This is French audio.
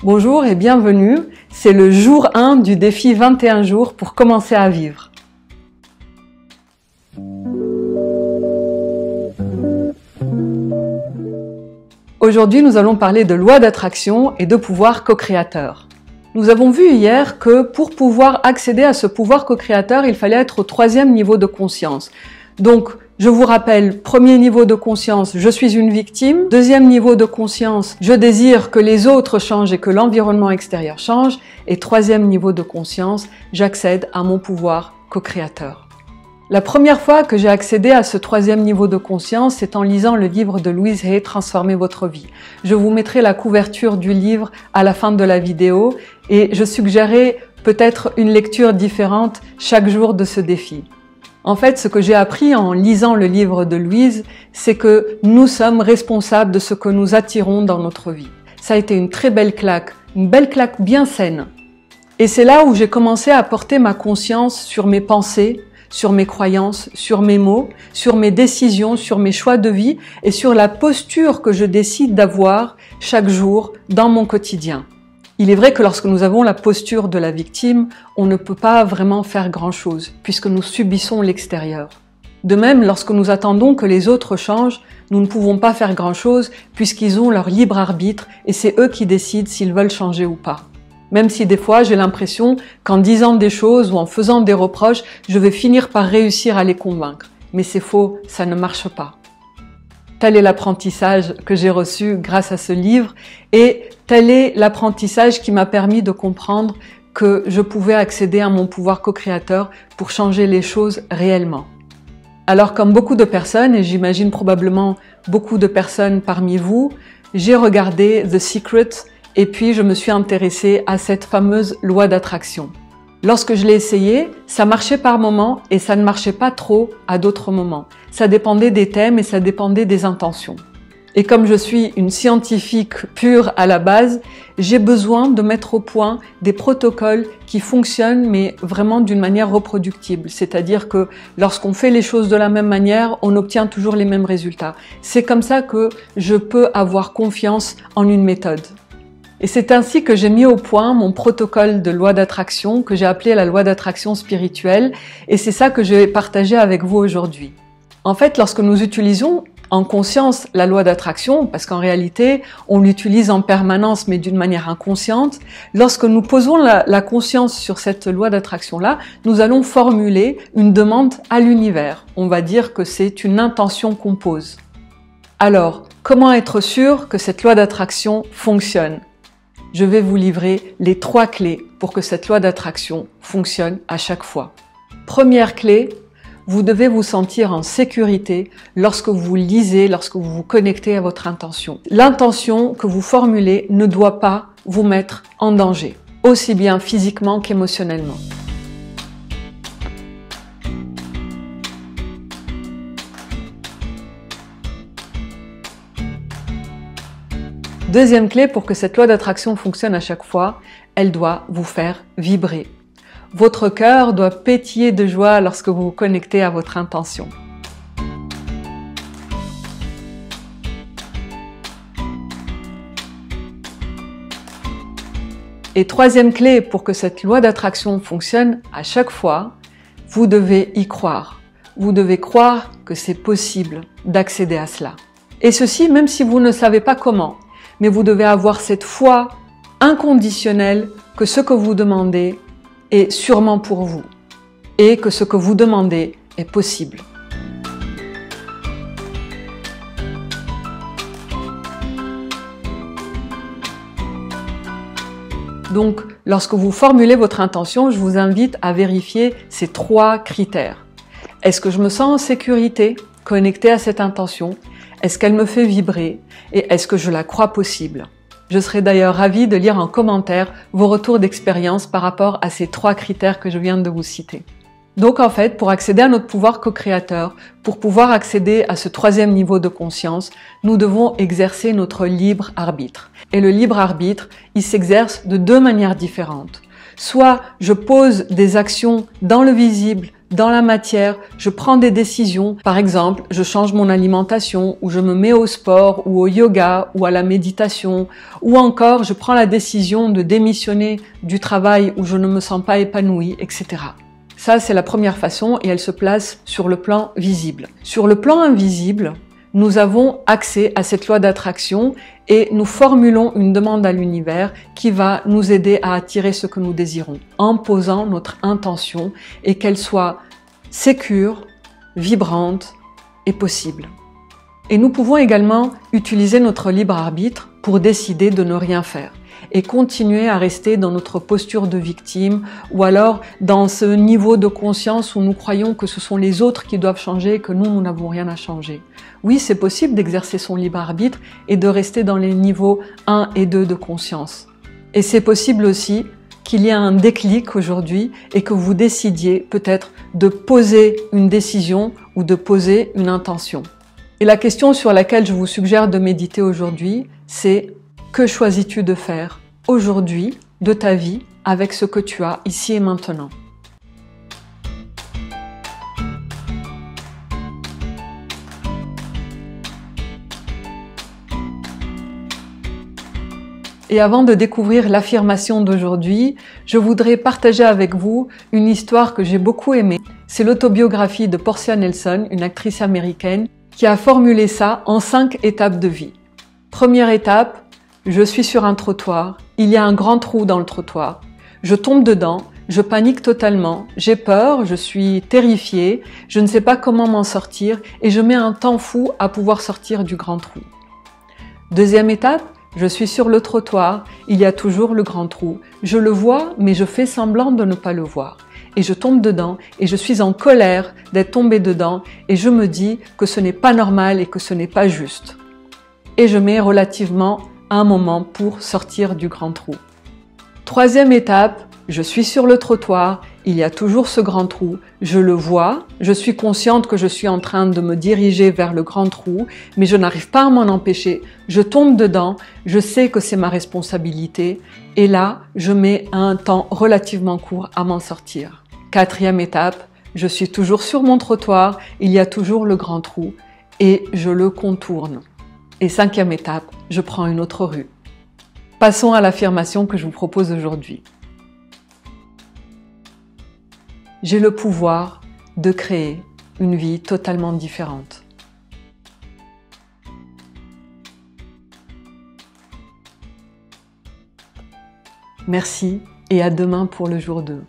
Bonjour et bienvenue, c'est le jour 1 du défi 21 jours pour commencer à vivre. Aujourd'hui, nous allons parler de loi d'attraction et de pouvoir co-créateur. Nous avons vu hier que pour pouvoir accéder à ce pouvoir co-créateur, il fallait être au 3e niveau de conscience. Donc, je vous rappelle, premier niveau de conscience, je suis une victime. Deuxième niveau de conscience, je désire que les autres changent et que l'environnement extérieur change. Et troisième niveau de conscience, j'accède à mon pouvoir co-créateur. La première fois que j'ai accédé à ce 3e niveau de conscience, c'est en lisant le livre de Louise Hay, Transformez votre vie. Je vous mettrai la couverture du livre à la fin de la vidéo et je suggérerai peut-être une lecture différente chaque jour de ce défi. En fait, ce que j'ai appris en lisant le livre de Louise, c'est que nous sommes responsables de ce que nous attirons dans notre vie. Ça a été une très belle claque, une belle claque bien saine. Et c'est là où j'ai commencé à porter ma conscience sur mes pensées, sur mes croyances, sur mes mots, sur mes décisions, sur mes choix de vie et sur la posture que je décide d'avoir chaque jour dans mon quotidien. Il est vrai que lorsque nous avons la posture de la victime, on ne peut pas vraiment faire grand-chose, puisque nous subissons l'extérieur. De même, lorsque nous attendons que les autres changent, nous ne pouvons pas faire grand-chose, puisqu'ils ont leur libre arbitre et c'est eux qui décident s'ils veulent changer ou pas. Même si des fois, j'ai l'impression qu'en disant des choses ou en faisant des reproches, je vais finir par réussir à les convaincre. Mais c'est faux, ça ne marche pas. Tel est l'apprentissage que j'ai reçu grâce à ce livre et tel est l'apprentissage qui m'a permis de comprendre que je pouvais accéder à mon pouvoir co-créateur pour changer les choses réellement. Alors comme beaucoup de personnes, et j'imagine probablement beaucoup de personnes parmi vous, j'ai regardé The Secret et puis je me suis intéressée à cette fameuse loi d'attraction. Lorsque je l'ai essayé, ça marchait par moments et ça ne marchait pas trop à d'autres moments. Ça dépendait des thèmes et ça dépendait des intentions. Et comme je suis une scientifique pure à la base, j'ai besoin de mettre au point des protocoles qui fonctionnent mais vraiment d'une manière reproductible. C'est-à-dire que lorsqu'on fait les choses de la même manière, on obtient toujours les mêmes résultats. C'est comme ça que je peux avoir confiance en une méthode. Et c'est ainsi que j'ai mis au point mon protocole de loi d'attraction que j'ai appelé la loi d'attraction spirituelle et c'est ça que je vais partager avec vous aujourd'hui. En fait, lorsque nous utilisons en conscience la loi d'attraction, parce qu'en réalité, on l'utilise en permanence mais d'une manière inconsciente, lorsque nous posons la conscience sur cette loi d'attraction-là, nous allons formuler une demande à l'univers. On va dire que c'est une intention qu'on pose. Alors, comment être sûr que cette loi d'attraction fonctionne ? Je vais vous livrer les 3 clés pour que cette loi d'attraction fonctionne à chaque fois. Première clé, vous devez vous sentir en sécurité lorsque vous lisez, lorsque vous vous connectez à votre intention. L'intention que vous formulez ne doit pas vous mettre en danger, aussi bien physiquement qu'émotionnellement. Deuxième clé pour que cette loi d'attraction fonctionne à chaque fois, elle doit vous faire vibrer. Votre cœur doit pétiller de joie lorsque vous vous connectez à votre intention. Et troisième clé pour que cette loi d'attraction fonctionne à chaque fois, vous devez y croire. Vous devez croire que c'est possible d'accéder à cela. Et ceci même si vous ne savez pas comment. Mais vous devez avoir cette foi inconditionnelle que ce que vous demandez est sûrement pour vous et que ce que vous demandez est possible. Donc, lorsque vous formulez votre intention, je vous invite à vérifier ces 3 critères. Est-ce que je me sens en sécurité, connectée à cette intention ? Est-ce qu'elle me fait vibrer et est-ce que je la crois possible? Je serais d'ailleurs ravie de lire en commentaire vos retours d'expérience par rapport à ces 3 critères que je viens de vous citer. Donc en fait, pour accéder à notre pouvoir co-créateur, pour pouvoir accéder à ce 3e niveau de conscience, nous devons exercer notre libre arbitre. Et le libre arbitre, il s'exerce de 2 manières différentes. Soit je pose des actions dans le visible, dans la matière, je prends des décisions. Par exemple, je change mon alimentation, ou je me mets au sport, ou au yoga, ou à la méditation, ou encore je prends la décision de démissionner du travail où je ne me sens pas épanouie, etc. Ça, c'est la première façon et elle se place sur le plan visible. Sur le plan invisible, nous avons accès à cette loi d'attraction et nous formulons une demande à l'univers qui va nous aider à attirer ce que nous désirons en posant notre intention et qu'elle soit sécure, vibrante et possible. Et nous pouvons également utiliser notre libre arbitre pour décider de ne rien faire et continuer à rester dans notre posture de victime ou alors dans ce niveau de conscience où nous croyons que ce sont les autres qui doivent changer et que nous n'avons rien à changer. Oui, c'est possible d'exercer son libre arbitre et de rester dans les niveaux 1 et 2 de conscience. Et c'est possible aussi qu'il y ait un déclic aujourd'hui et que vous décidiez peut-être de poser une décision ou de poser une intention. Et la question sur laquelle je vous suggère de méditer aujourd'hui, c'est: que choisis-tu de faire aujourd'hui de ta vie avec ce que tu as ici et maintenant? Et avant de découvrir l'affirmation d'aujourd'hui, je voudrais partager avec vous une histoire que j'ai beaucoup aimée. C'est l'autobiographie de Portia Nelson, une actrice américaine, qui a formulé ça en 5 étapes de vie. Première étape: je suis sur un trottoir, il y a un grand trou dans le trottoir. Je tombe dedans, je panique totalement, j'ai peur, je suis terrifiée, je ne sais pas comment m'en sortir et je mets un temps fou à pouvoir sortir du grand trou. Deuxième étape: je suis sur le trottoir, il y a toujours le grand trou. Je le vois, mais je fais semblant de ne pas le voir. Et je tombe dedans et je suis en colère d'être tombée dedans et je me dis que ce n'est pas normal et que ce n'est pas juste. Et je mets relativement un moment pour sortir du grand trou. Troisième étape: je suis sur le trottoir, il y a toujours ce grand trou, je le vois, je suis consciente que je suis en train de me diriger vers le grand trou, mais je n'arrive pas à m'en empêcher, je tombe dedans, je sais que c'est ma responsabilité, et là, je mets un temps relativement court à m'en sortir. Quatrième étape: je suis toujours sur mon trottoir, il y a toujours le grand trou, et je le contourne. Et cinquième étape: je prends une autre rue. Passons à l'affirmation que je vous propose aujourd'hui. J'ai le pouvoir de créer une vie totalement différente. Merci et à demain pour le jour 2.